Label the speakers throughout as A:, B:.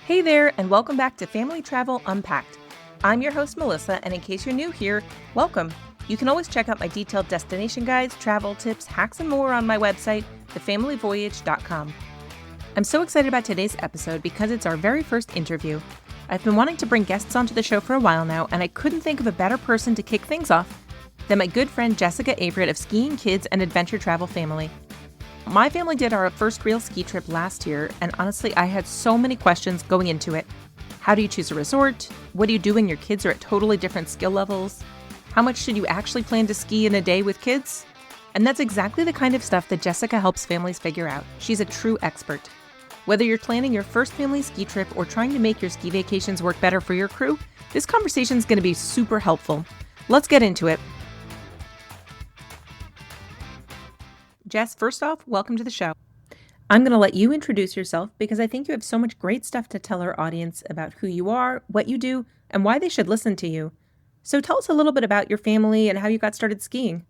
A: Hey there, and welcome back to Family Travel Unpacked. I'm your host, Melissa, and in case you're new here, welcome. You can always check out my detailed destination guides, travel tips, hacks, and more on my website, thefamilyvoyage.com. I'm so excited about today's episode because it's our very first interview. I've been wanting to bring guests onto the show for a while now, and I couldn't think of a better person to kick things off than my good friend Jessica Averett of Skiing Kids and Adventure Travel Family. My family did our first real ski trip last year, and honestly, I had so many questions going into it. How do you choose a resort? What do you do when your kids are at totally different skill levels? How much should you actually plan to ski in a day with kids? And that's exactly the kind of stuff that Jessica helps families figure out. She's a true expert. Whether you're planning your first family ski trip or trying to make your ski vacations work better for your crew, this conversation is going to be super helpful. Let's get into it. Jess, first off, welcome to the show. I'm going to let you introduce yourself because I think you have so much great stuff to tell our audience about who you are, what you do, and why they should listen to you. So tell us a little bit about your family and how you got started skiing.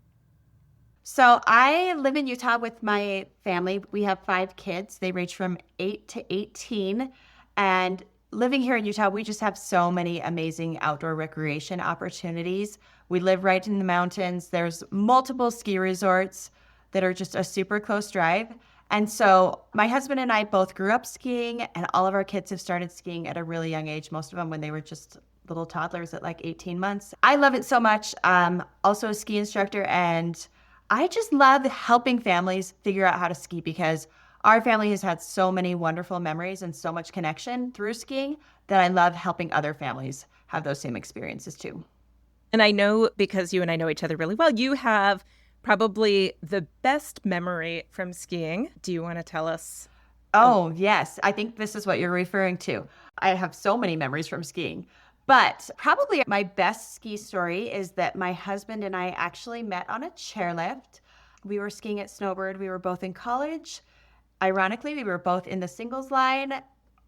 B: So I live in Utah with my family. We have 5 kids. They range from 8 to 18. And living here in Utah, we just have so many amazing outdoor recreation opportunities. We live right in the mountains. There's multiple ski resorts that are just a super close drive. And so my husband and I both grew up skiing, and all of our kids have started skiing at a really young age, most of them when they were just little toddlers at like 18 months. I love it so much. Also a ski instructor, and I just love helping families figure out how to ski because our family has had so many wonderful memories and so much connection through skiing that I love helping other families have those same experiences too.
A: And I know because you and I know each other really well, you have probably the best memory from skiing. Do you want to tell us?
B: Oh, yes. I think this is what you're referring to. I have so many memories from skiing. But probably my best ski story is that my husband and I actually met on a chairlift. We were skiing at Snowbird. We were both in college. Ironically, we were both in the singles line.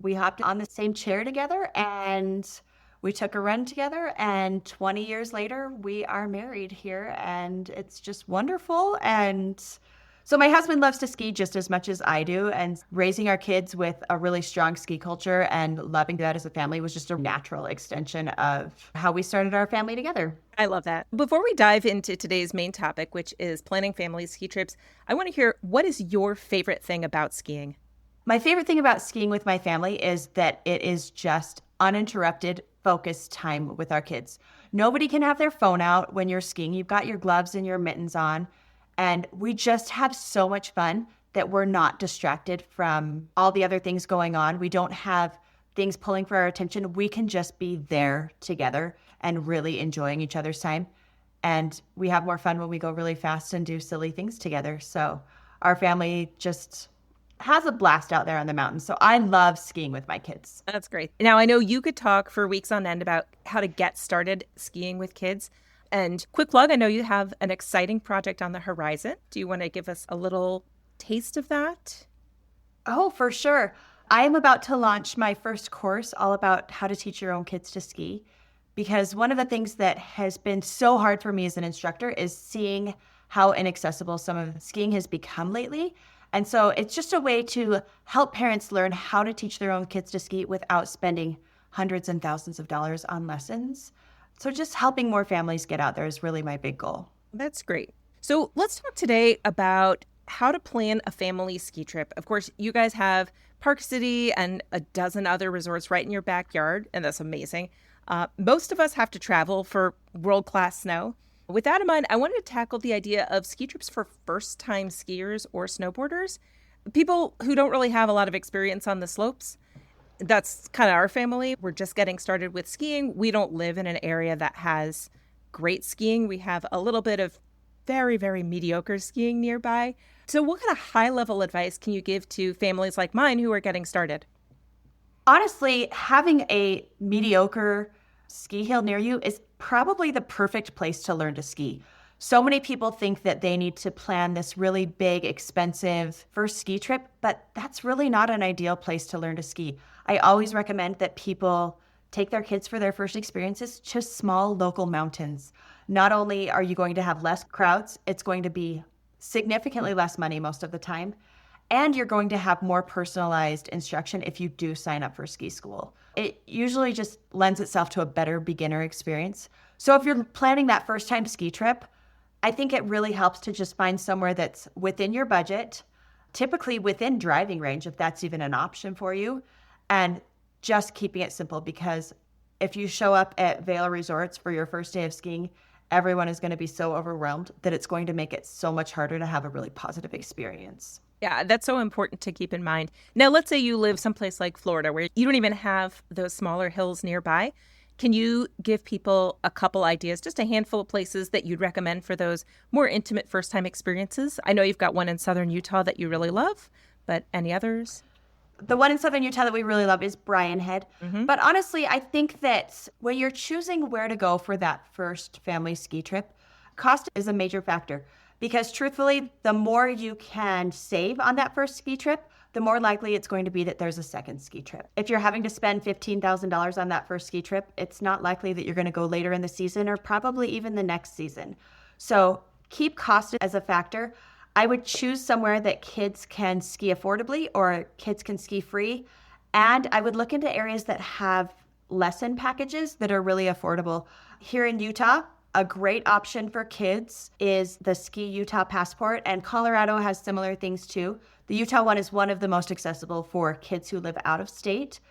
B: We hopped on the same chair together and we took a run together. And 20 years later, we are married here and it's just wonderful. And so my husband loves to ski just as much as I do, and raising our kids with a really strong ski culture and loving that as a family was just a natural extension of how we started our family together.
A: I love that. Before we dive into today's main topic, which is planning family ski trips, I want to hear, what is your favorite thing about skiing?
B: My favorite thing about skiing with my family is that it is just uninterrupted, focused time with our kids. Nobody can have their phone out when you're skiing. You've got your gloves and your mittens on. And we just have so much fun that we're not distracted from all the other things going on. We don't have things pulling for our attention. We can just be there together and really enjoying each other's time. And we have more fun when we go really fast and do silly things together. So our family just has a blast out there on the mountains. So I love skiing with my kids.
A: That's great. Now, I know you could talk for weeks on end about how to get started skiing with kids. And quick plug, I know you have an exciting project on the horizon. Do you want to give us a little taste of that?
B: Oh, for sure. I am about to launch my first course all about how to teach your own kids to ski. Because one of the things that has been so hard for me as an instructor is seeing how inaccessible some of skiing has become lately. And so it's just a way to help parents learn how to teach their own kids to ski without spending hundreds and thousands of dollars on lessons. So just helping more families get out there is really my big goal.
A: That's great. So let's talk today about how to plan a family ski trip. Of course, you guys have Park City and a dozen other resorts right in your backyard, and that's amazing. Most of us have to travel for world-class snow. With that in mind, I wanted to tackle the idea of ski trips for first-time skiers or snowboarders, people who don't really have a lot of experience on the slopes. That's kind of our family. We're just getting started with skiing. We don't live in an area that has great skiing. We have a little bit of very, very mediocre skiing nearby. So what kind of high-level advice can you give to families like mine who are getting started?
B: Honestly, having a mediocre ski hill near you is probably the perfect place to learn to ski. So many people think that they need to plan this really big, expensive first ski trip, but that's really not an ideal place to learn to ski. I always recommend that people take their kids for their first experiences to small local mountains. Not only are you going to have less crowds, it's going to be significantly less money most of the time. And you're going to have more personalized instruction if you do sign up for ski school. It usually just lends itself to a better beginner experience. So if you're planning that first time ski trip, I think it really helps to just find somewhere that's within your budget, typically within driving range, if that's even an option for you, and just keeping it simple, because if you show up at Vail Resorts for your first day of skiing, everyone is going to be so overwhelmed that it's going to make it so much harder to have a really positive experience.
A: Yeah, that's so important to keep in mind. Now, let's say you live someplace like Florida where you don't even have those smaller hills nearby. Can you give people a couple ideas, just a handful of places that you'd recommend for those more intimate first-time experiences? I know you've got one in southern Utah that you really love, but any others?
B: The one in southern Utah that we really love is Brian Head. But honestly, I think that when you're choosing where to go for that first family ski trip, cost is a major factor. Because truthfully, the more you can save on that first ski trip, the more likely it's going to be that there's a second ski trip. If you're having to spend $15,000 on that first ski trip, it's not likely that you're going to go later in the season or probably even the next season. So keep cost as a factor. I would choose somewhere that kids can ski affordably or kids can ski free. And I would look into areas that have lesson packages that are really affordable. Here in Utah, a great option for kids is the Ski Utah Passport, and Colorado has similar things too. The Utah one is one of the most accessible for kids who live out of state.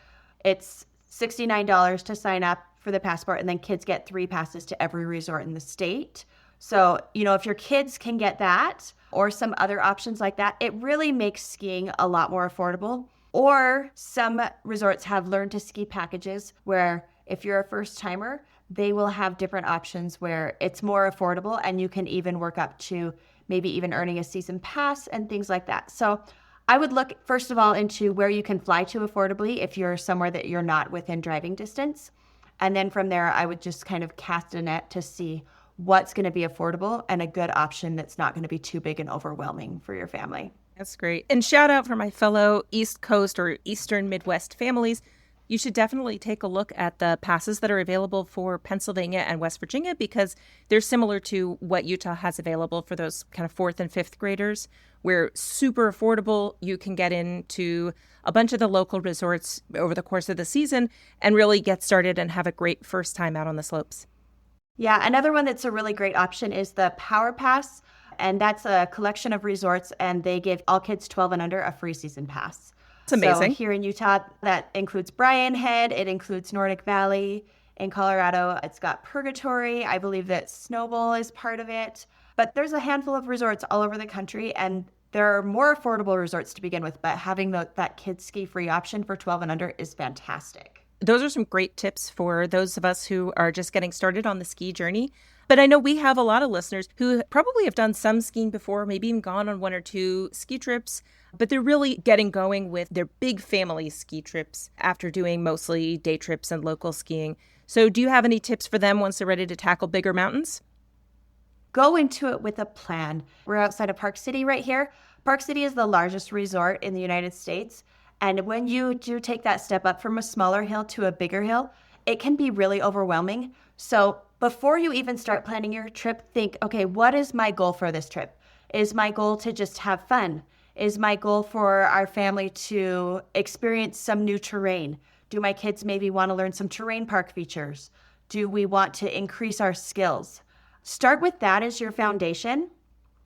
B: It's $69 to sign up for the passport, and then kids get 3 passes to every resort in the state. So, if your kids can get that or some other options like that, it really makes skiing a lot more affordable. Or some resorts have learn to ski packages where if you're a first timer, they will have different options where it's more affordable and you can even work up to maybe even earning a season pass and things like that. So I would look, first of all, into where you can fly to affordably if you're somewhere that you're not within driving distance. And then from there, I would just kind of cast a net to see what's going to be affordable and a good option that's not going to be too big and overwhelming for your family.
A: That's great. And shout out for my fellow East Coast or Eastern Midwest families. You should definitely take a look at the passes that are available for Pennsylvania and West Virginia because they're similar to what Utah has available for those kind of 4th and 5th graders, where super affordable. You can get into a bunch of the local resorts over the course of the season and really get started and have a great first time out on the slopes.
B: Yeah, another one that's a really great option is the Power Pass, and that's a collection of resorts, and they give all kids 12 and under a free season pass.
A: It's amazing.
B: So here in Utah, that includes Brian Head, it includes Nordic Valley. In Colorado, it's got Purgatory. I believe that Snowball is part of it. But there's a handful of resorts all over the country, and there are more affordable resorts to begin with, but having that kids ski-free option for 12 and under is fantastic.
A: Those are some great tips for those of us who are just getting started on the ski journey. But I know we have a lot of listeners who probably have done some skiing before, maybe even gone on 1 or 2 ski trips, but they're really getting going with their big family ski trips after doing mostly day trips and local skiing. So do you have any tips for them once they're ready to tackle bigger mountains?
B: Go into it with a plan. We're outside of Park City right here. Park City is the largest resort in the United States. And when you do take that step up from a smaller hill to a bigger hill, it can be really overwhelming. So before you even start planning your trip, think, okay, what is my goal for this trip? Is my goal to just have fun? Is my goal for our family to experience some new terrain? Do my kids maybe want to learn some terrain park features? Do we want to increase our skills? Start with that as your foundation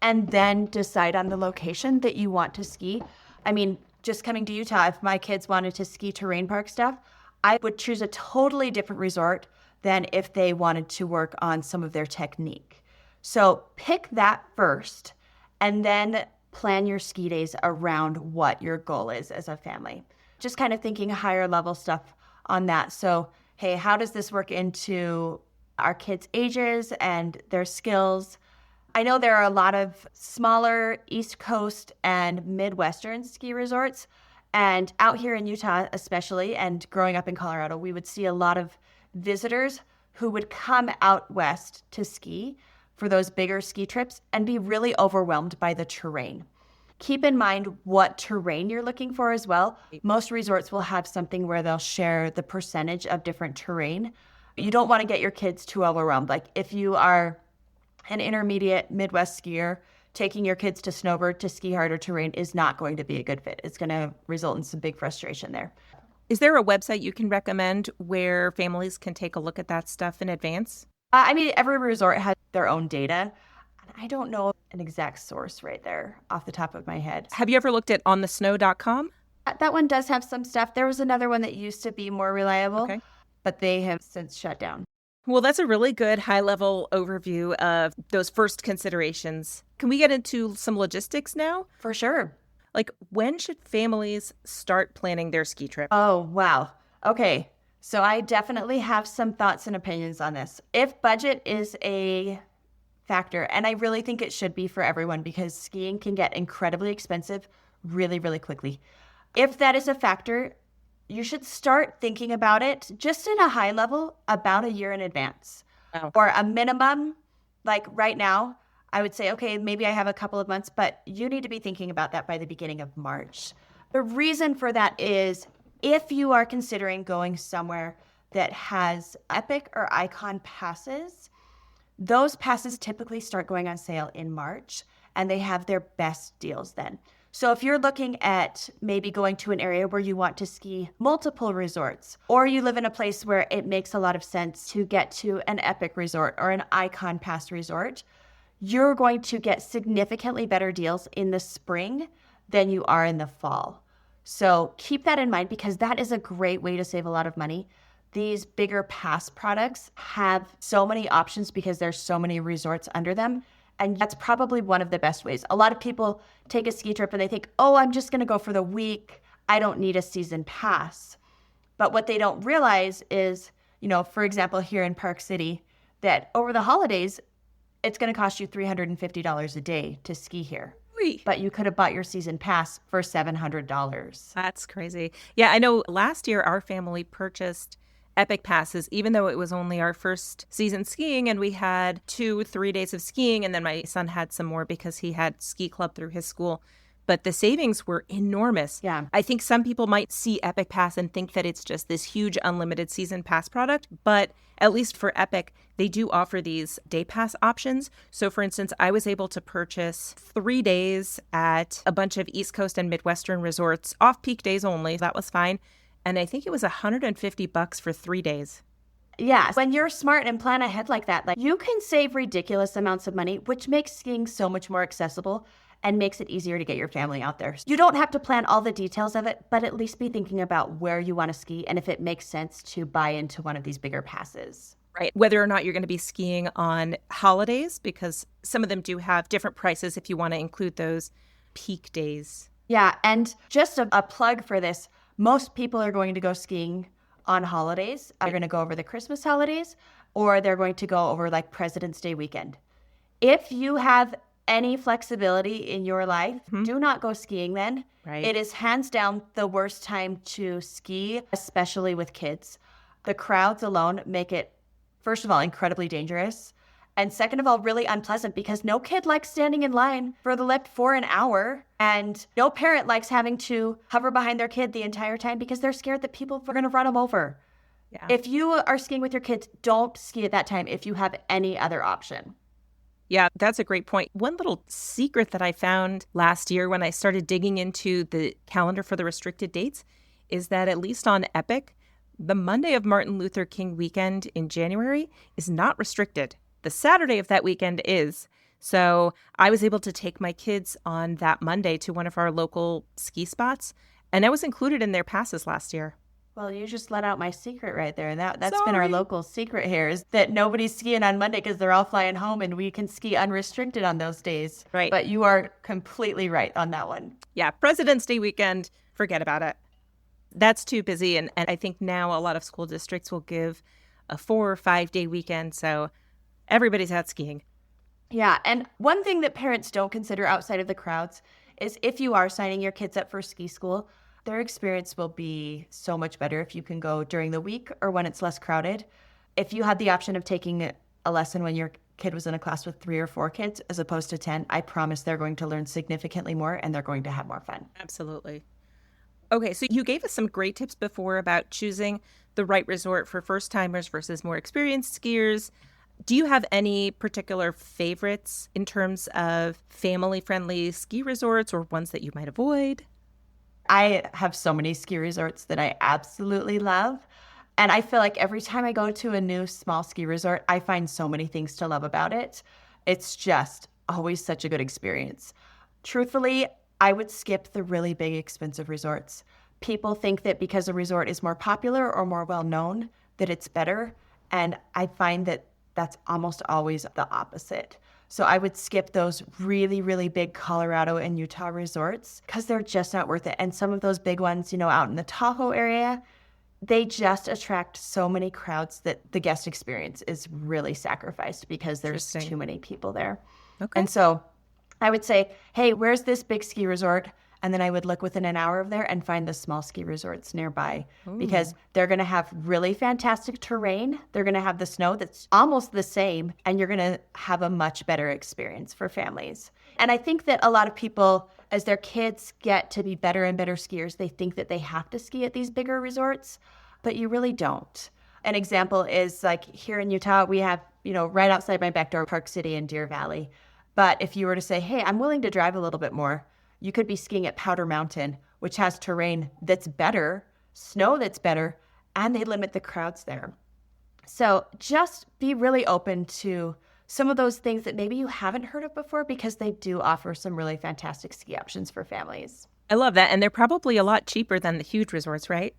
B: and then decide on the location that you want to ski. I mean, just coming to Utah, if my kids wanted to ski terrain park stuff, I would choose a totally different resort than if they wanted to work on some of their technique. So pick that first and then plan your ski days around what your goal is as a family. Just kind of thinking higher level stuff on that. So, hey, how does this work into our kids' ages and their skills? I know there are a lot of smaller East Coast and Midwestern ski resorts. And out here in Utah especially, and growing up in Colorado, we would see a lot of visitors who would come out west to ski for those bigger ski trips and be really overwhelmed by the terrain. Keep in mind what terrain you're looking for as well. Most resorts will have something where they'll share the percentage of different terrain. You don't want to get your kids too overwhelmed. Like if you are an intermediate Midwest skier, taking your kids to snowbird to ski harder terrain is not going to be a good fit. It's going to result in some big frustration there.
A: Is there a website you can recommend where families can take a look at that stuff in advance?
B: I mean, every resort has their own data. I don't know an exact source right there off the top of my head.
A: Have you ever looked at onthesnow.com?
B: That one does have some stuff. There was another one that used to be more reliable,
A: Okay.
B: but they have since shut down.
A: Well, that's a really good high-level overview of those first considerations. Can we get into some logistics now?
B: For sure.
A: Like, when should families start planning their ski trip?
B: Oh, wow. Okay. So I definitely have some thoughts and opinions on this. If budget is a factor, and I really think it should be for everyone because skiing can get incredibly expensive really, really quickly. If that is a factor, you should start thinking about it just in a high level about a year in advance.
A: Wow.
B: Or a minimum, like right now, I would say, okay, maybe I have a couple of months, but you need to be thinking about that by the beginning of March. The reason for that is if you are considering going somewhere that has Epic or Icon passes, those passes typically start going on sale in March and they have their best deals then. So if you're looking at maybe going to an area where you want to ski multiple resorts, or you live in a place where it makes a lot of sense to get to an Epic resort or an Icon Pass resort, you're going to get significantly better deals in the spring than you are in the fall. So keep that in mind because that is a great way to save a lot of money. These bigger pass products have so many options because there's so many resorts under them. And that's probably one of the best ways. A lot of people take a ski trip and they think, oh, I'm just going to go for the week. I don't need a season pass. But what they don't realize is, for example, here in Park City, that over the holidays, it's going to cost you $350 a day to ski here. But you could have bought your season pass for $700.
A: That's crazy. Yeah, I know last year our family purchased Epic passes, even though it was only our first season skiing and we had 2-3 days of skiing. And then my son had some more because he had ski club through his school. But the savings were enormous.
B: Yeah.
A: I think some people might see Epic Pass and think that it's just this huge unlimited season pass product. But at least for Epic, they do offer these day pass options. So for instance, I was able to purchase 3 days at a bunch of East Coast and Midwestern resorts, off-peak days only. That was fine. And I think it was $150 for 3 days.
B: Yeah. When you're smart and plan ahead like that, you can save ridiculous amounts of money, which makes skiing so much more accessible and makes it easier to get your family out there. You don't have to plan all the details of it, but at least be thinking about where you want to ski and if it makes sense to buy into one of these bigger passes.
A: Right. Whether or not you're going to be skiing on holidays, because some of them do have different prices if you want to include those peak days.
B: Yeah. And just a plug for this. Most people are going to go skiing on holidays. They're going to go over the Christmas holidays, or they're going to go over like President's Day weekend. If you have any flexibility in your life, do not go skiing then.
A: Right.
B: It is hands down the worst time to ski, especially with kids. The crowds alone make it, first of all, incredibly dangerous. And second of all, really unpleasant because no kid likes standing in line for the lift for an hour. And no parent likes having to hover behind their kid the entire time because they're scared that people are going to run them over. Yeah. If you are skiing with your kids, don't ski at that time if you have any other option.
A: Yeah, that's a great point. One little secret that I found last year when I started digging into the calendar for the restricted dates is that at least on Epic, the Monday of Martin Luther King weekend in January is not restricted. The Saturday of that weekend is. So I was able to take my kids on that Monday to one of our local ski spots, and that was included in their passes last year.
B: Well, you just let out my secret right there. And that's been our local secret here is that nobody's skiing on Monday because they're all flying home and we can ski unrestricted on those days.
A: Right.
B: But you are completely right on that one.
A: Yeah, President's Day weekend, forget about it. That's too busy. And I think now a lot of school districts will give a 4 or 5 day weekend. So everybody's out skiing.
B: Yeah. And one thing that parents don't consider outside of the crowds is if you are signing your kids up for ski school, their experience will be so much better if you can go during the week or when it's less crowded. If you had the option of taking a lesson when your kid was in a class with 3 or 4 kids as opposed to 10, I promise they're going to learn significantly more and they're going to have more fun.
A: Absolutely. Okay, so you gave us some great tips before about choosing the right resort for first-timers versus more experienced skiers. Do you have any particular favorites in terms of family-friendly ski resorts or ones that you might avoid?
B: I have so many ski resorts that I absolutely love. And I feel like every time I go to a new small ski resort, I find so many things to love about it. It's just always such a good experience. Truthfully, I would skip the really big, expensive resorts. People think that because a resort is more popular or more well known, that it's better. And I find that that's almost always the opposite. So I would skip those really, really big Colorado and Utah resorts because they're just not worth it. And some of those big ones, out in the Tahoe area, they just attract so many crowds that the guest experience is really sacrificed because there's too many people there.
A: Okay.
B: And so I would say, hey, where's this big ski resort? And then I would look within an hour of there and find the small ski resorts nearby because they're going to have really fantastic terrain. They're going to have the snow that's almost the same, and you're going to have a much better experience for families. And I think that a lot of people, as their kids get to be better and better skiers, they think that they have to ski at these bigger resorts, but you really don't. An example is like here in Utah, we have, right outside my back door, Park City and Deer Valley. But if you were to say, hey, I'm willing to drive a little bit more, you could be skiing at Powder Mountain, which has terrain that's better, snow that's better, and they limit the crowds there. So just be really open to some of those things that maybe you haven't heard of before because they do offer some really fantastic ski options for families.
A: I love that. And they're probably a lot cheaper than the huge resorts, right?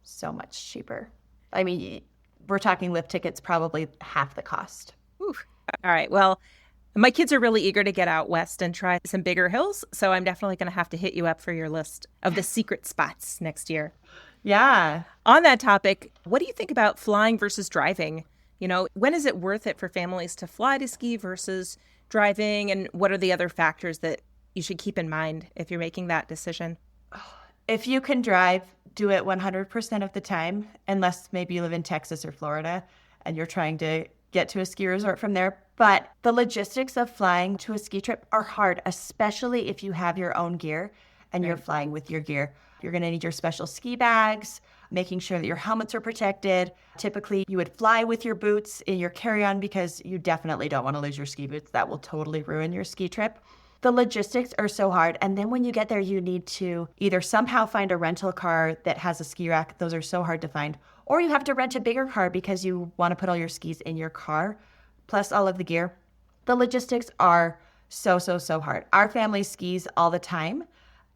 B: So much cheaper. I mean, we're talking lift tickets probably half the cost.
A: Ooh. All right. Well, my kids are really eager to get out west and try some bigger hills, so I'm definitely going to have to hit you up for your list of the secret spots next year.
B: Yeah.
A: On that topic, what do you think about flying versus driving? When is it worth it for families to fly to ski versus driving, and what are the other factors that you should keep in mind if you're making that decision?
B: If you can drive, do it 100% of the time, unless maybe you live in Texas or Florida and you're trying to get to a ski resort from there. But the logistics of flying to a ski trip are hard, especially if you have your own gear and you're flying with your gear. You're going to need your special ski bags, making sure that your helmets are protected. Typically, you would fly with your boots in your carry-on because you definitely don't want to lose your ski boots. That will totally ruin your ski trip. The logistics are so hard. And then when you get there, you need to either somehow find a rental car that has a ski rack. Those are so hard to find. Or you have to rent a bigger car because you want to put all your skis in your car, plus all of the gear. The logistics are so hard. Our family skis all the time.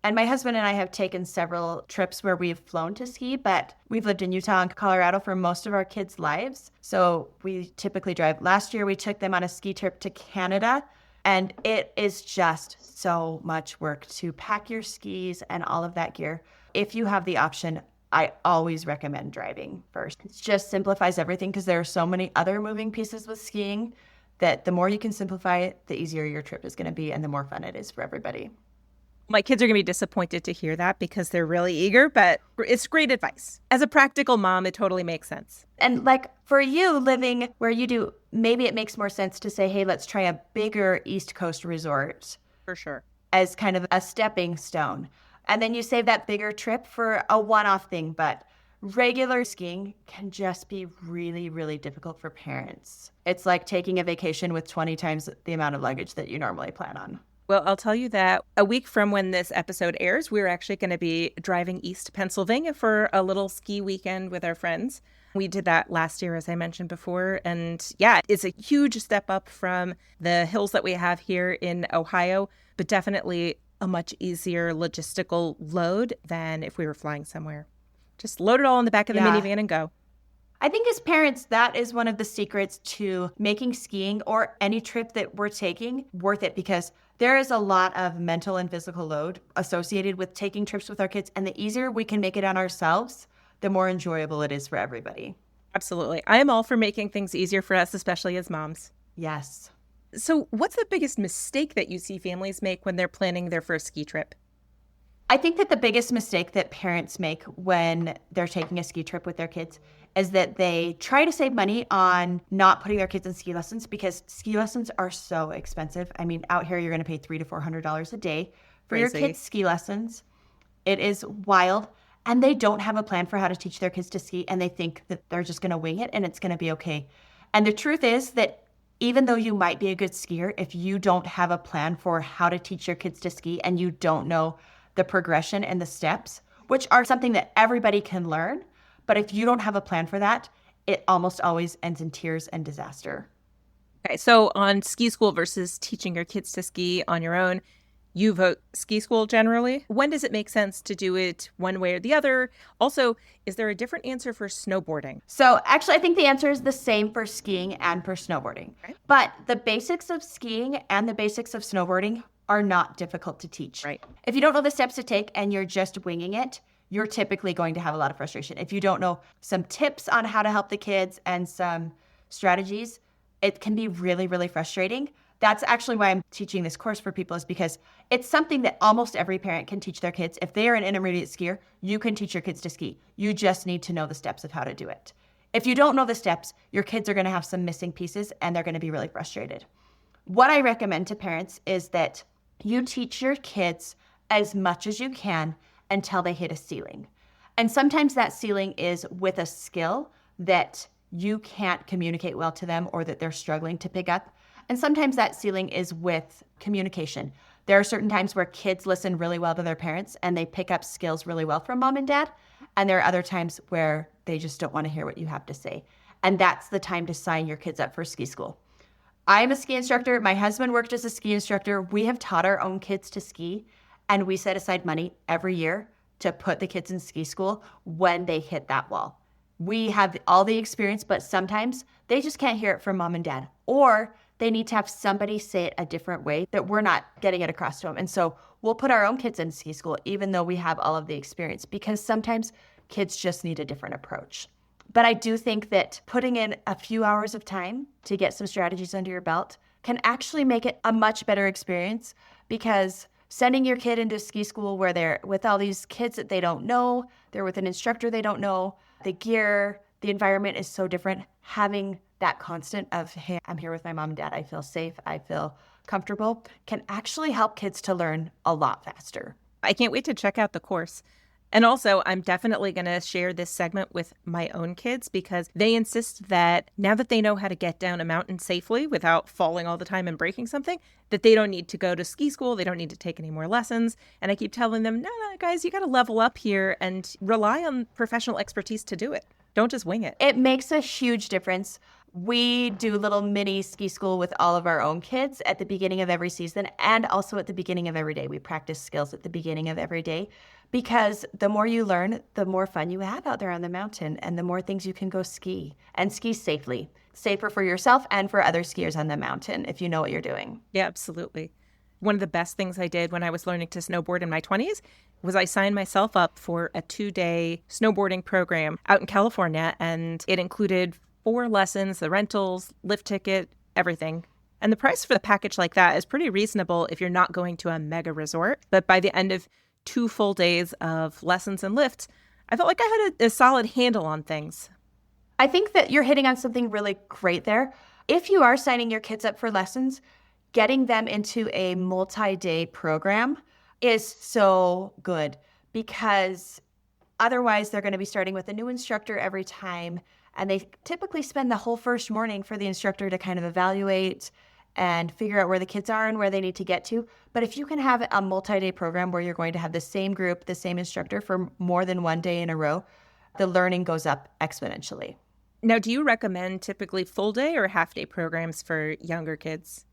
B: And my husband and I have taken several trips where we've flown to ski, but we've lived in Utah and Colorado for most of our kids' lives. So we typically drive. Last year, we took them on a ski trip to Canada. And it is just so much work to pack your skis and all of that gear. If you have the option, I always recommend driving first. It just simplifies everything because there are so many other moving pieces with skiing that the more you can simplify it, the easier your trip is going to be and the more fun it is for everybody.
A: My kids are going to be disappointed to hear that because they're really eager, but it's great advice. As a practical mom, it totally makes sense.
B: And like for you living where you do, maybe it makes more sense to say, hey, let's try a bigger East Coast resort.
A: For sure.
B: As kind of a stepping stone. And then you save that bigger trip for a one-off thing. But regular skiing can just be really, really difficult for parents. It's like taking a vacation with 20 times the amount of luggage that you normally plan on.
A: Well, I'll tell you that a week from when this episode airs, we're actually going to be driving east to Pennsylvania for a little ski weekend with our friends. We did that last year, as I mentioned before. And yeah, it's a huge step up from the hills that we have here in Ohio, but definitely a much easier logistical load than if we were flying somewhere. Just load it all in the back of the minivan and go.
B: I think as parents, that is one of the secrets to making skiing or any trip that we're taking worth it because there is a lot of mental and physical load associated with taking trips with our kids. And the easier we can make it on ourselves, the more enjoyable it is for everybody.
A: Absolutely. I am all for making things easier for us, especially as moms.
B: Yes.
A: So what's the biggest mistake that you see families make when they're planning their first ski trip?
B: I think that the biggest mistake that parents make when they're taking a ski trip with their kids is that they try to save money on not putting their kids in ski lessons because ski lessons are so expensive. I mean, out here, you're going to pay $300 to $400 a day for your kids' ski lessons. It is wild. And they don't have a plan for how to teach their kids to ski. And they think that they're just going to wing it and it's going to be okay. And the truth is that even though you might be a good skier, if you don't have a plan for how to teach your kids to ski and you don't know the progression and the steps, which are something that everybody can learn, but if you don't have a plan for that, it almost always ends in tears and disaster.
A: Okay, so on ski school versus teaching your kids to ski on your own, you vote ski school generally. When does it make sense to do it one way or the other? Also, is there a different answer for snowboarding?
B: So actually, I think the answer is the same for skiing and for snowboarding.
A: Okay.
B: But the basics of skiing and the basics of snowboarding are not difficult to teach.
A: Right.
B: If you don't know the steps to take and you're just winging it, you're typically going to have a lot of frustration. If you don't know some tips on how to help the kids and some strategies, it can be really, really frustrating. That's actually why I'm teaching this course for people, is because it's something that almost every parent can teach their kids. If they are an intermediate skier, you can teach your kids to ski. You just need to know the steps of how to do it. If you don't know the steps, your kids are going to have some missing pieces and they're going to be really frustrated. What I recommend to parents is that you teach your kids as much as you can until they hit a ceiling. And sometimes that ceiling is with a skill that you can't communicate well to them or that they're struggling to pick up. And sometimes that ceiling is with communication. There are certain times where kids listen really well to their parents and they pick up skills really well from mom and dad. And there are other times where they just don't want to hear what you have to say. And that's the time to sign your kids up for ski school. I'm a ski instructor. My husband worked as a ski instructor. We have taught our own kids to ski, and we set aside money every year to put the kids in ski school when they hit that wall. We have all the experience, but sometimes they just can't hear it from mom and dad, or they need to have somebody say it a different way that we're not getting it across to them. And so we'll put our own kids in ski school, even though we have all of the experience, because sometimes kids just need a different approach. But I do think that putting in a few hours of time to get some strategies under your belt can actually make it a much better experience, because sending your kid into ski school where they're with all these kids that they don't know, they're with an instructor they don't know, the gear, the environment is so different. Having that constant of, hey, I'm here with my mom and dad, I feel safe, I feel comfortable, can actually help kids to learn a lot faster.
A: I can't wait to check out the course. And also, I'm definitely going to share this segment with my own kids, because they insist that now that they know how to get down a mountain safely without falling all the time and breaking something, that they don't need to go to ski school. They don't need to take any more lessons. And I keep telling them, no, guys, you got to level up here and rely on professional expertise to do it. Don't just wing it.
B: It makes a huge difference. We do little mini ski school with all of our own kids at the beginning of every season, and also at the beginning of every day. We practice skills at the beginning of every day, because the more you learn, the more fun you have out there on the mountain, and the more things you can go ski, and ski safely. Safer for yourself and for other skiers on the mountain if you know what you're doing.
A: Yeah, absolutely. One of the best things I did when I was learning to snowboard in my 20s was I signed myself up for a 2-day snowboarding program out in California, and it included 4 lessons, the rentals, lift ticket, everything. And the price for the package like that is pretty reasonable if you're not going to a mega resort. But by the end of 2 full days of lessons and lifts, I felt like I had a solid handle on things.
B: I think that you're hitting on something really great there. If you are signing your kids up for lessons, getting them into a multi-day program is so good, because otherwise they're going to be starting with a new instructor every time. And they typically spend the whole first morning for the instructor to kind of evaluate and figure out where the kids are and where they need to get to. But if you can have a multi-day program where you're going to have the same group, the same instructor for more than one day in a row, the learning goes up exponentially.
A: Now, do you recommend typically full day or half day programs for younger kids?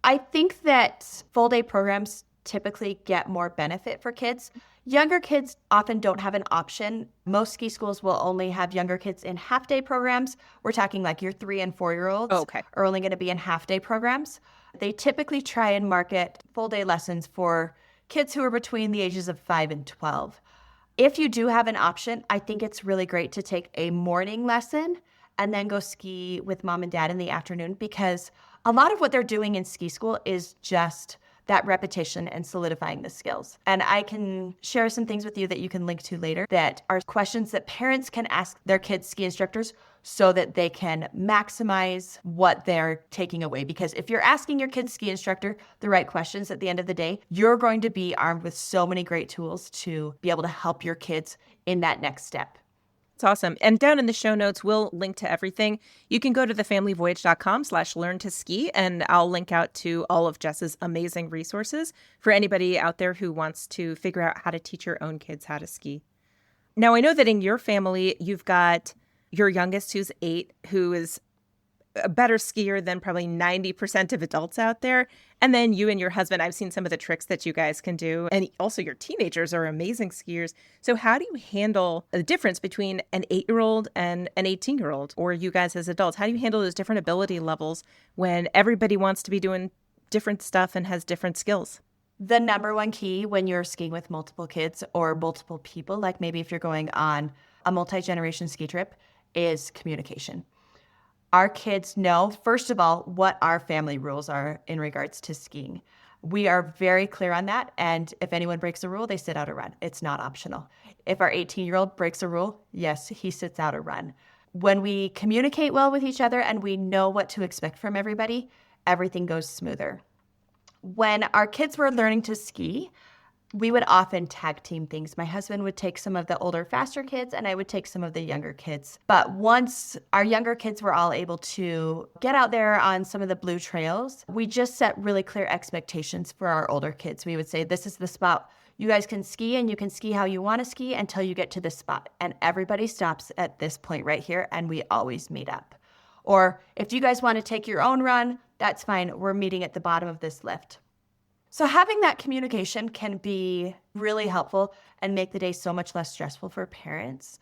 B: I think that full day programs typically get more benefit for kids. Younger kids often don't have an option. Most ski schools will only have younger kids in half-day programs. We're talking like your 3 and 4-year-olds are only going to be in half-day programs. They typically try and market full-day lessons for kids who are between the ages of 5 and 12. If you do have an option, I think it's really great to take a morning lesson and then go ski with mom and dad in the afternoon, because a lot of what they're doing in ski school is just that repetition and solidifying the skills. And I can share some things with you that you can link to later that are questions that parents can ask their kids' ski instructors so that they can maximize what they're taking away. Because if you're asking your kids' ski instructor the right questions at the end of the day, you're going to be armed with so many great tools to be able to help your kids in that next step.
A: It's awesome. And down in the show notes, we'll link to everything. You can go to thefamilyvoyage.com/learn-to-ski, and I'll link out to all of Jess's amazing resources for anybody out there who wants to figure out how to teach your own kids how to ski. Now, I know that in your family, you've got your youngest, who's 8, who is a better skier than probably 90% of adults out there. And then you and your husband, I've seen some of the tricks that you guys can do. And also your teenagers are amazing skiers. So how do you handle the difference between an 8-year-old and an 18-year-old, or you guys as adults? How do you handle those different ability levels when everybody wants to be doing different stuff and has different skills?
B: The number one key when you're skiing with multiple kids or multiple people, like maybe if you're going on a multi-generation ski trip, is communication. Our kids know, first of all, what our family rules are in regards to skiing. We are very clear on that, and if anyone breaks a rule, they sit out a run. It's not optional. If our 18-year-old breaks a rule, yes, he sits out a run. When we communicate well with each other and we know what to expect from everybody, everything goes smoother. When our kids were learning to ski, we would often tag team things. My husband would take some of the older, faster kids, and I would take some of the younger kids. But once our younger kids were all able to get out there on some of the blue trails, we just set really clear expectations for our older kids. We would say, this is the spot. You guys can ski, and you can ski how you want to ski until you get to this spot. And everybody stops at this point right here, and we always meet up. Or if you guys want to take your own run, that's fine. We're meeting at the bottom of this lift. So having that communication can be really helpful and make the day so much less stressful for parents.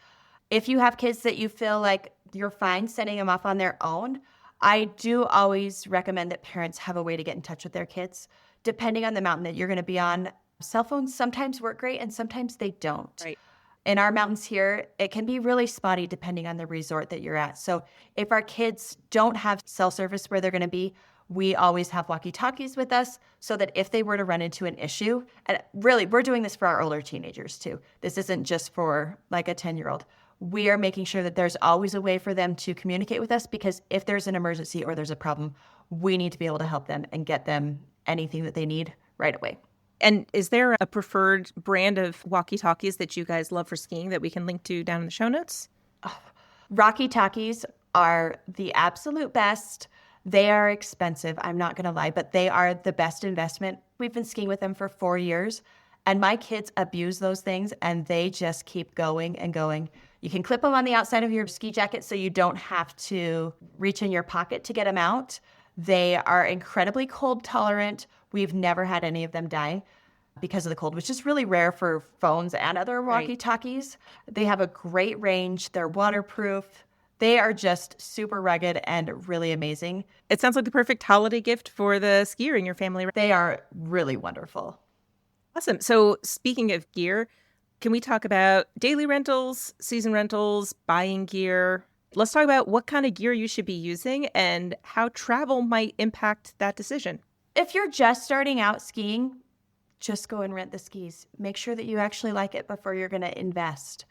B: If you have kids that you feel like you're fine sending them off on their own, I do always recommend that parents have a way to get in touch with their kids. Depending on the mountain that you're going to be on, cell phones sometimes work great and sometimes they don't.
A: Right.
B: In our mountains here, it can be really spotty depending on the resort that you're at. So if our kids don't have cell service where they're going to be, we always have walkie-talkies with us so that if they were to run into an issue, and really, we're doing this for our older teenagers too. This isn't just for like a 10-year-old. We are making sure that there's always a way for them to communicate with us, because if there's an emergency or there's a problem, we need to be able to help them and get them anything that they need right away.
A: And is there a preferred brand of walkie-talkies that you guys love for skiing that we can link to down in the show notes?
B: Walkie-talkies are the absolute best. They are expensive, I'm not going to lie, but they are the best investment. We've been skiing with them for 4 years, and my kids abuse those things, and they just keep going and going. You can clip them on the outside of your ski jacket so you don't have to reach in your pocket to get them out. They are incredibly cold tolerant. We've never had any of them die because of the cold, which is really rare for phones and other walkie-talkies. Right. They have a great range. They're waterproof. They are just super rugged and really amazing.
A: It sounds like the perfect holiday gift for the skier in your family.
B: They are really wonderful.
A: Awesome. So speaking of gear, can we talk about daily rentals, season rentals, buying gear? Let's talk about what kind of gear you should be using and how travel might impact that decision.
B: If you're just starting out skiing, just go and rent the skis. Make sure that you actually like it before you're going to invest.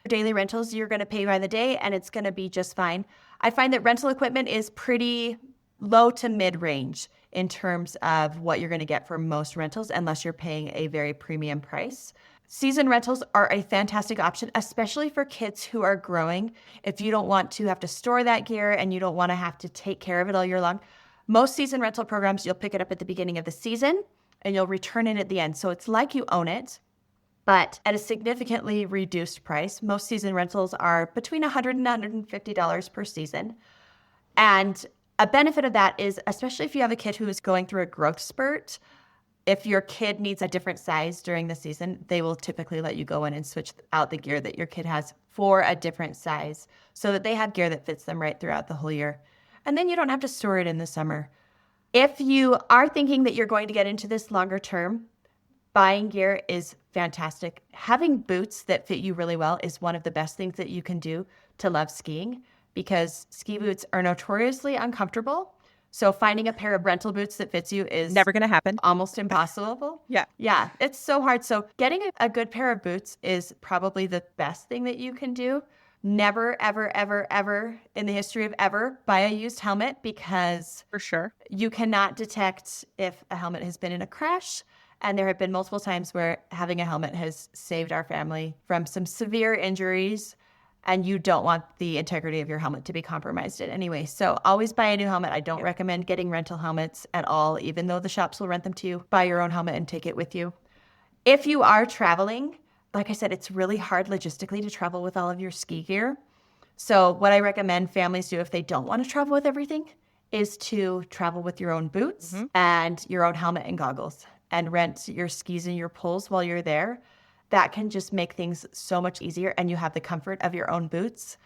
B: Daily rentals, you're going to pay by the day, and it's going to be just fine. I find that rental equipment is pretty low to mid-range in terms of what you're going to get for most rentals, unless you're paying a very premium price. Season rentals are a fantastic option, especially for kids who are growing. If you don't want to have to store that gear and you don't want to have to take care of it all year long, most season rental programs, you'll pick it up at the beginning of the season and you'll return it at the end. So it's like you own it, but at a significantly reduced price. Most season rentals are between $100 and $150 per season. And a benefit of that is, especially if you have a kid who is going through a growth spurt, if your kid needs a different size during the season, they will typically let you go in and switch out the gear that your kid has for a different size so that they have gear that fits them right throughout the whole year. And then you don't have to store it in the summer. If you are thinking that you're going to get into this longer term, buying gear is fantastic. Having boots that fit you really well is one of the best things that you can do to love skiing, because ski boots are notoriously uncomfortable. So finding a pair of rental boots that fits you is
A: never going to happen.
B: Almost impossible.
A: Yeah,
B: it's so hard. So getting a good pair of boots is probably the best thing that you can do. Never, ever, ever, ever in the history of ever buy a used helmet, because
A: for sure
B: you cannot detect if a helmet has been in a crash. And there have been multiple times where having a helmet has saved our family from some severe injuries. and you don't want the integrity of your helmet to be compromised in any way. So always buy a new helmet. I don't recommend getting rental helmets at all, even though the shops will rent them to you. Buy your own helmet and take it with you. If you are traveling, like I said, it's really hard logistically to travel with all of your ski gear. So what I recommend families do if they don't want to travel with everything is to travel with your own boots and your own helmet and goggles and rent your skis and your poles while you're there. That can just make things so much easier, and you have the comfort of your own boots.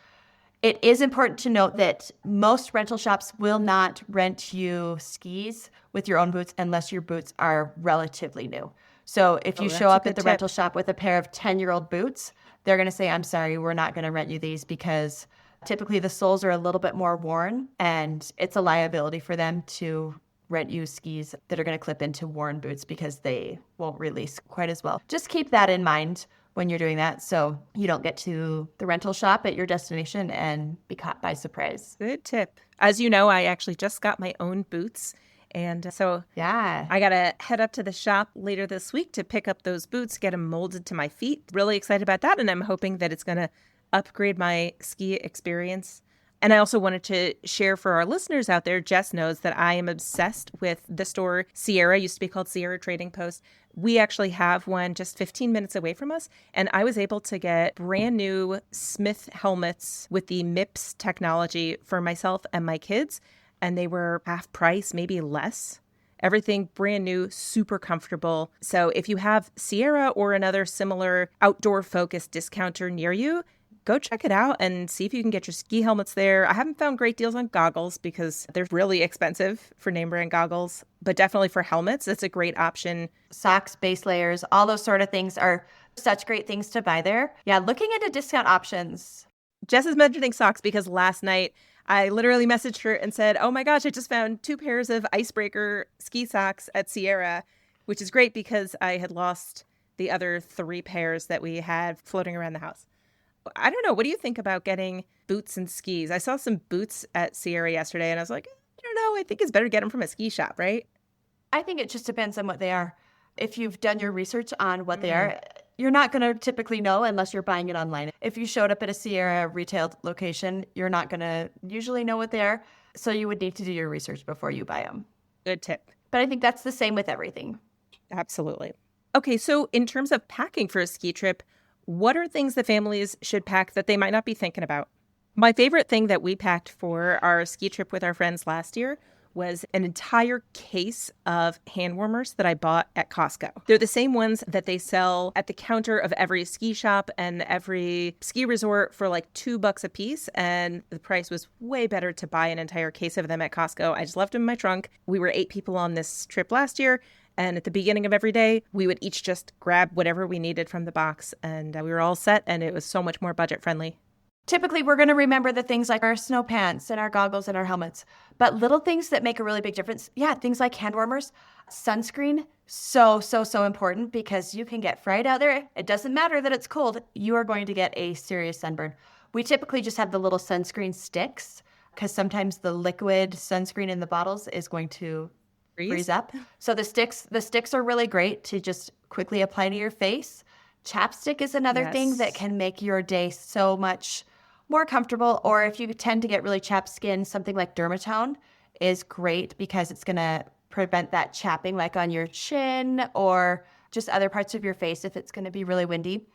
B: It is important to note that most rental shops will not rent you skis with your own boots unless your boots are relatively new. So if you show up at the rental shop with a pair of 10-year-old boots, they're going to say, I'm sorry, we're not going to rent you these, because typically the soles are a little bit more worn, and it's a liability for them to rent you skis that are going to clip into worn boots because they won't release quite as well. Just keep that in mind when you're doing that, so you don't get to the rental shop at your destination and be caught by surprise.
A: Good tip. As you know, I actually just got my own boots. And so I got to head up to the shop later this week to pick up those boots, get them molded to my feet. Really excited about that. And I'm hoping that it's going to upgrade my ski experience. And I also wanted to share for our listeners out there, Jess knows that I am obsessed with the store Sierra, used to be called Sierra Trading Post. We actually have one just 15 minutes away from us. And I was able to get brand new Smith helmets with the MIPS technology for myself and my kids. And they were half price, maybe less. Everything brand new, super comfortable. So if you have Sierra or another similar outdoor focused discounter near you, go check it out and see if you can get your ski helmets there. I haven't found great deals on goggles because they're really expensive for name brand goggles, but definitely for helmets, it's a great option.
B: Socks, base layers, all those sort of things are such great things to buy there. Yeah, looking into discount options.
A: Jess is mentioning socks because last night I literally messaged her and said, oh my gosh, I just found 2 pairs of icebreaker ski socks at Sierra, which is great because I had lost the other 3 pairs that we had floating around the house. I don't know. What do you think about getting boots and skis? I saw some boots at Sierra yesterday and I was like, I don't know. I think it's better to get them from a ski shop, right?
B: I think it just depends on what they are. If you've done your research on what they are, you're not going to typically know unless you're buying it online. If you showed up at a Sierra retail location, you're not going to usually know what they are. So you would need to do your research before you buy them.
A: Good tip.
B: But I think that's the same with everything.
A: Absolutely. Okay, so in terms of packing for a ski trip, what are things that families should pack that they might not be thinking about? My favorite thing that we packed for our ski trip with our friends last year was an entire case of hand warmers that I bought at Costco. They're the same ones that they sell at the counter of every ski shop and every ski resort for like $2 a piece. And the price was way better to buy an entire case of them at Costco. I just left them in my trunk. We were 8 people on this trip last year. And at the beginning of every day, we would each just grab whatever we needed from the box. And we were all set. And it was so much more budget friendly.
B: Typically, we're going to remember the things like our snow pants and our goggles and our helmets. But little things that make a really big difference. Yeah, things like hand warmers, sunscreen, so important because you can get fried out there. It doesn't matter that it's cold. You are going to get a serious sunburn. We typically just have the little sunscreen sticks because sometimes the liquid sunscreen in the bottles is going to freeze up. So the sticks are really great to just quickly apply to your face. Chapstick is another thing that can make your day so much more comfortable. Or if you tend to get really chapped skin, something like Dermatone is great because it's going to prevent that chapping like on your chin or just other parts of your face if it's going to be really windy.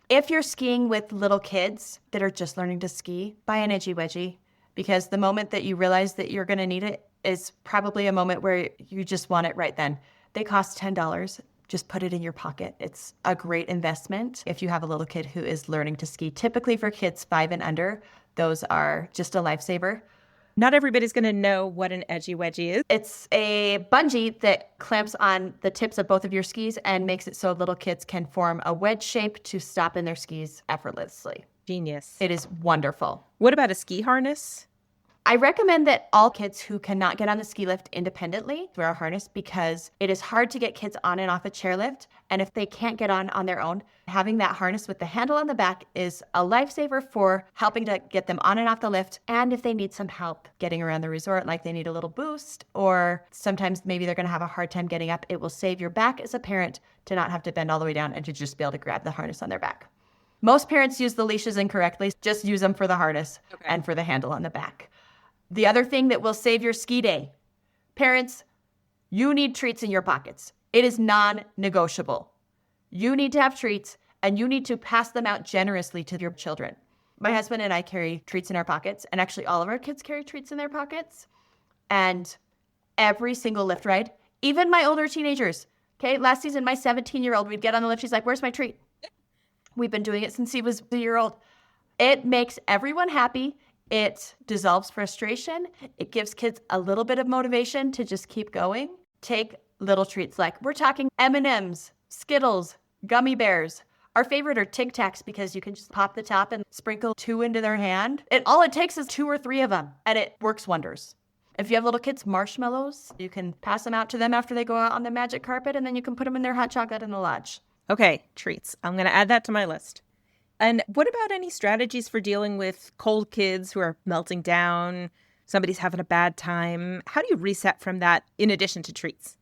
B: If you're skiing with little kids that are just learning to ski, buy an edgy wedgie because the moment that you realize that you're going to need it is probably a moment where you just want it right then. They cost $10. Just put it in your pocket. It's a great investment if you have a little kid who is learning to ski. Typically for kids 5 and under, those are just a lifesaver.
A: Not everybody's going to know what an edgy wedgie is.
B: It's a bungee that clamps on the tips of both of your skis and makes it so little kids can form a wedge shape to stop in their skis effortlessly.
A: Genius.
B: It is wonderful.
A: What about a ski harness?
B: I recommend that all kids who cannot get on the ski lift independently wear a harness because it is hard to get kids on and off a chairlift. And if they can't get on their own, having that harness with the handle on the back is a lifesaver for helping to get them on and off the lift. And if they need some help getting around the resort, like they need a little boost, or sometimes maybe they're going to have a hard time getting up, it will save your back as a parent to not have to bend all the way down and to just be able to grab the harness on their back. Most parents use the leashes incorrectly. Just use them for the harness and for the handle on the back. The other thing that will save your ski day, parents, you need treats in your pockets. It is non-negotiable. You need to have treats, and you need to pass them out generously to your children. My husband and I carry treats in our pockets, and actually all of our kids carry treats in their pockets. And every single lift ride, even my older teenagers, okay, last season, my 17-year-old, we'd get on the lift. She's like, where's my treat? We've been doing it since he was a year old. It makes everyone happy. It dissolves frustration. It gives kids a little bit of motivation to just keep going. Take little treats like we're talking M&Ms, Skittles, gummy bears. Our favorite are Tic Tacs because you can just pop the top and sprinkle 2 into their hand. All it takes is 2 or 3 of them, and it works wonders. If you have little kids, marshmallows, you can pass them out to them after they go out on the magic carpet, and then you can put them in their hot chocolate in the lodge.
A: Okay, treats. I'm going to add that to my list. And what about any strategies for dealing with cold kids who are melting down? Somebody's having a bad time. How do you reset from that in addition to treats?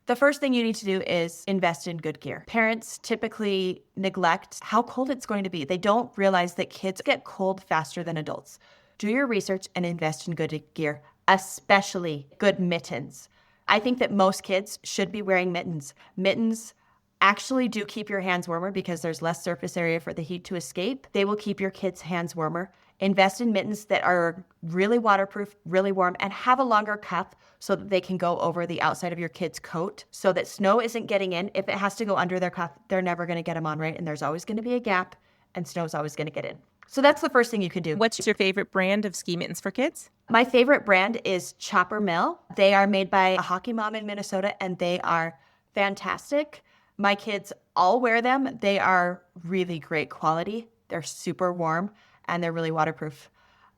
B: The first thing you need to do is invest in good gear. Parents typically neglect how cold it's going to be. They don't realize that kids get cold faster than adults. Do your research and invest in good gear, especially good mittens. I think that most kids should be wearing mittens. Mittens actually do keep your hands warmer because there's less surface area for the heat to escape. They will keep your kids' hands warmer. Invest in mittens that are really waterproof, really warm, and have a longer cuff so that they can go over the outside of your kid's coat so that snow isn't getting in. If it has to go under their cuff, they're never going to get them on right, and there's always going to be a gap, and snow's always going to get in. So that's the first thing you can do.
A: What's your favorite brand of ski mittens for kids?
B: My favorite brand is Chopper Mill. They are made by a hockey mom in Minnesota, and they are fantastic. My kids all wear them. They are really great quality. They're super warm, and they're really waterproof.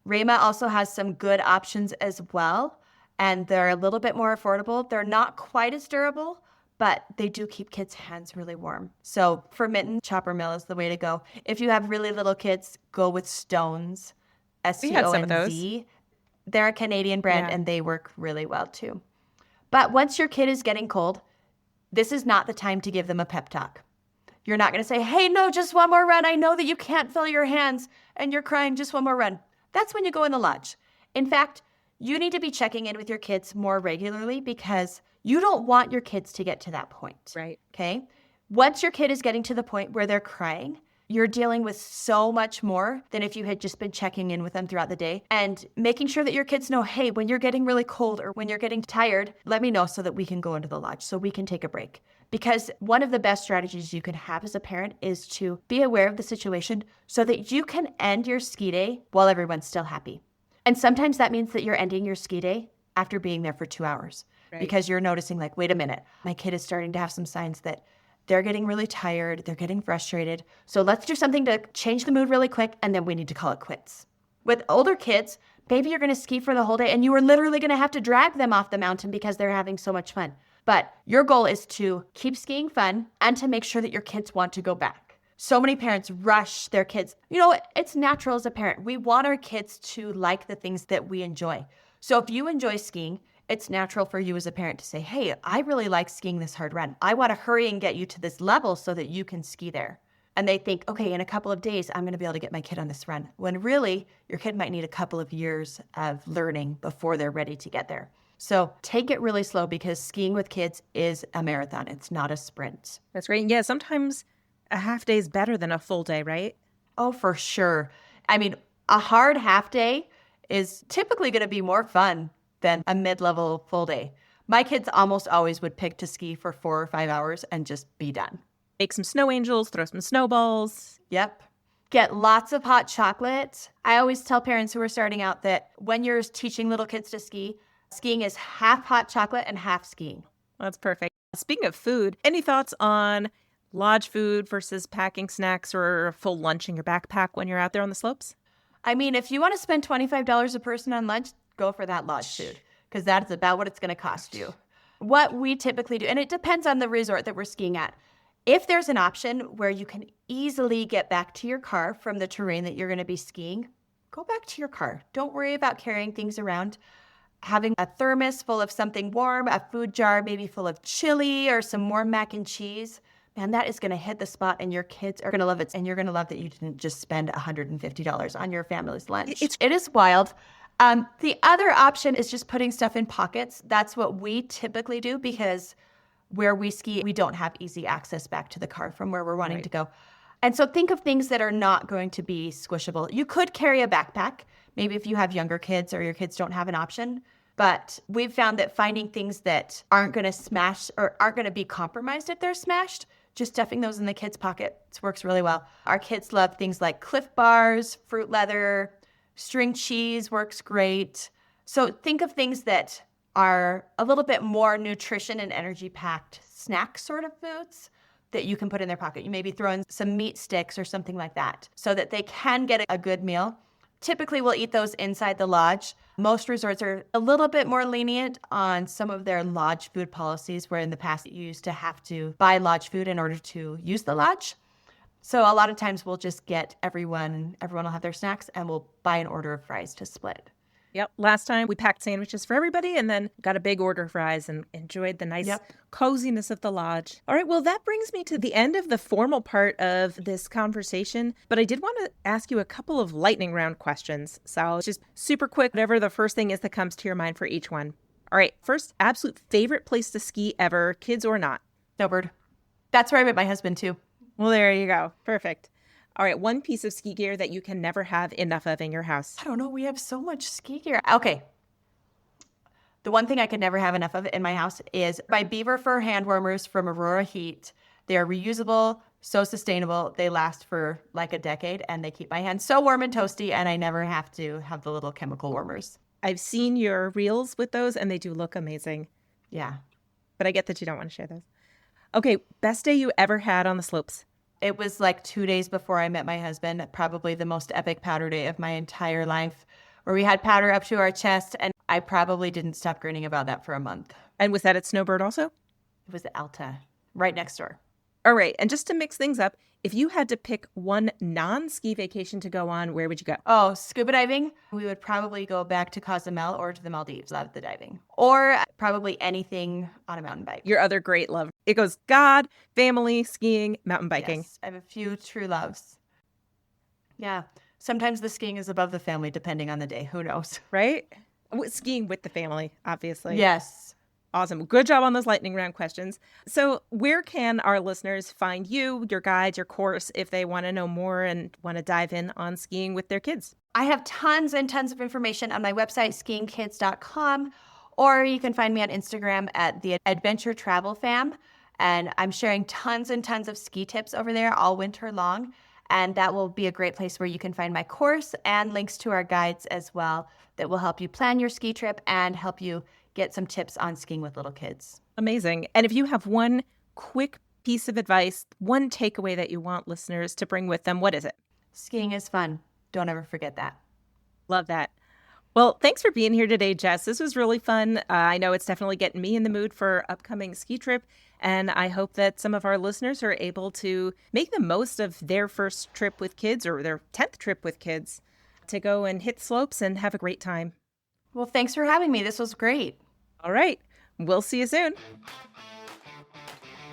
B: Rama also has some good options as well, and they're a little bit more affordable. They're not quite as durable, but they do keep kids' hands really warm. So for mittens, Chopper Mill is the way to go. If you have really little kids, go with Stones, Stonz.
A: We had some of those.
B: They're a Canadian brand, and they work really well too. But once your kid is getting cold, this is not the time to give them a pep talk. You're not going to say, hey, no, just one more run. I know that you can't feel your hands and you're crying, just one more run. That's when you go in the lodge. In fact, you need to be checking in with your kids more regularly because you don't want your kids to get to that point.
A: Right.
B: Okay? Once your kid is getting to the point where they're crying, you're dealing with so much more than if you had just been checking in with them throughout the day and making sure that your kids know, hey, when you're getting really cold or when you're getting tired, let me know so that we can go into the lodge, so we can take a break. Because one of the best strategies you can have as a parent is to be aware of the situation so that you can end your ski day while everyone's still happy. And sometimes that means that you're ending your ski day after being there for 2 hours. Right. Because you're noticing like, wait a minute, my kid is starting to have some signs that they're getting really tired, they're getting frustrated. So let's do something to change the mood really quick, and then we need to call it quits. With older kids, maybe you're going to ski for the whole day, and you are literally going to have to drag them off the mountain because they're having so much fun. But your goal is to keep skiing fun and to make sure that your kids want to go back. So many parents rush their kids. You know, it's natural as a parent. We want our kids to like the things that we enjoy. So if you enjoy skiing, it's natural for you as a parent to say, hey, I really like skiing this hard run. I want to hurry and get you to this level so that you can ski there. And they think, okay, in a couple of days, I'm going to be able to get my kid on this run. When really, your kid might need a couple of years of learning before they're ready to get there. So take it really slow because skiing with kids is a marathon. It's not a sprint.
A: That's right. Yeah, sometimes a half day is better than a full day, right?
B: Oh, for sure. I mean, a hard half day is typically going to be more fun than a mid-level full day. My kids almost always would pick to ski for 4 or 5 hours and just be done.
A: Make some snow angels, throw some snowballs.
B: Yep. Get lots of hot chocolate. I always tell parents who are starting out that when you're teaching little kids to ski, skiing is half hot chocolate and half skiing.
A: That's perfect. Speaking of food, any thoughts on lodge food versus packing snacks or a full lunch in your backpack when you're out there on the slopes?
B: I mean, if you want to spend $25 a person on lunch, go for that lodge food because that's about what it's going to cost you. What we typically do, and it depends on the resort that we're skiing at. If there's an option where you can easily get back to your car from the terrain that you're going to be skiing, go back to your car. Don't worry about carrying things around. Having a thermos full of something warm, a food jar maybe full of chili or some warm mac and cheese. man, that is going to hit the spot and your kids are going to love it. And you're going to love that you didn't just spend $150 on your family's lunch. It is wild. The other option is just putting stuff in pockets. That's what we typically do because where we ski, we don't have easy access back to the car from where we're wanting to go. And so think of things that are not going to be squishable. You could carry a backpack, maybe if you have younger kids or your kids don't have an option. But we've found that finding things that aren't going to smash or aren't going to be compromised if they're smashed, just stuffing those in the kids' pockets works really well. Our kids love things like Cliff Bars, fruit leather, string cheese works great. So think of things that are a little bit more nutrition and energy-packed snack sort of foods that you can put in their pocket. You maybe throw in some meat sticks or something like that so that they can get a good meal. Typically, we'll eat those inside the lodge. Most resorts are a little bit more lenient on some of their lodge food policies, where in the past you used to have to buy lodge food in order to use the lodge. So a lot of times we'll just get everyone will have their snacks and we'll buy an order of fries to split.
A: Yep. Last time we packed sandwiches for everybody and then got a big order of fries and enjoyed the nice coziness of the lodge. All right. Well, that brings me to the end of the formal part of this conversation. But I did want to ask you a couple of lightning round questions. So just super quick, whatever the first thing is that comes to your mind for each one. All right. First, absolute favorite place to ski ever, kids or not?
B: Snowbird. That's where I met my husband too.
A: Well, there you go. Perfect. All right, one piece of ski gear that you can never have enough of in your house.
B: I don't know. We have so much ski gear. Okay. The one thing I could never have enough of in my house is my beaver fur hand warmers from Aurora Heat. They are reusable, so sustainable. They last for like a decade, and they keep my hands so warm and toasty, and I never have to have the little chemical warmers.
A: I've seen your reels with those, and they do look amazing.
B: Yeah.
A: But I get that you don't want to share those. Okay, best day you ever had on the slopes?
B: It was like 2 days before I met my husband, probably the most epic powder day of my entire life, where we had powder up to our chest, and I probably didn't stop grinning about that for a month.
A: And was that at Snowbird also?
B: It was at Alta, right next door.
A: All right, and just to mix things up, if you had to pick one non-ski vacation to go on, where would you go?
B: Oh, scuba diving. We would probably go back to Cozumel or to the Maldives out of the diving. Or probably anything on a mountain bike.
A: Your other great love. It goes God, family, skiing, mountain biking.
B: Yes, I have a few true loves. Yeah. Sometimes the skiing is above the family, depending on the day. Who knows?
A: Right? Skiing with the family, obviously.
B: Yes.
A: Awesome. Good job on those lightning round questions. So where can our listeners find you, your guides, your course, if they want to know more and want to dive in on skiing with their kids?
B: I have tons and tons of information on my website, skiingkids.com, or you can find me on Instagram at the Adventure Travel Fam. And I'm sharing tons and tons of ski tips over there all winter long. And that will be a great place where you can find my course and links to our guides as well that will help you plan your ski trip and help you get some tips on skiing with little kids.
A: Amazing. And if you have one quick piece of advice, one takeaway that you want listeners to bring with them, what is it?
B: Skiing is fun. Don't ever forget that.
A: Love that. Well, thanks for being here today, Jess. This was really fun. I know it's definitely getting me in the mood for upcoming ski trip. And I hope that some of our listeners are able to make the most of their first trip with kids or their 10th trip with kids to go and hit slopes and have a great time.
B: Well, thanks for having me. This was great.
A: All right. We'll see you soon.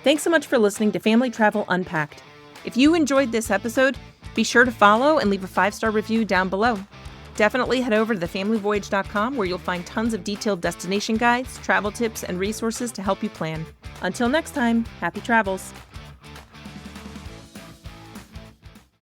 A: Thanks so much for listening to Family Travel Unpacked. If you enjoyed this episode, be sure to follow and leave a 5-star review down below. Definitely head over to thefamilyvoyage.com where you'll find tons of detailed destination guides, travel tips, and resources to help you plan. Until next time, happy travels.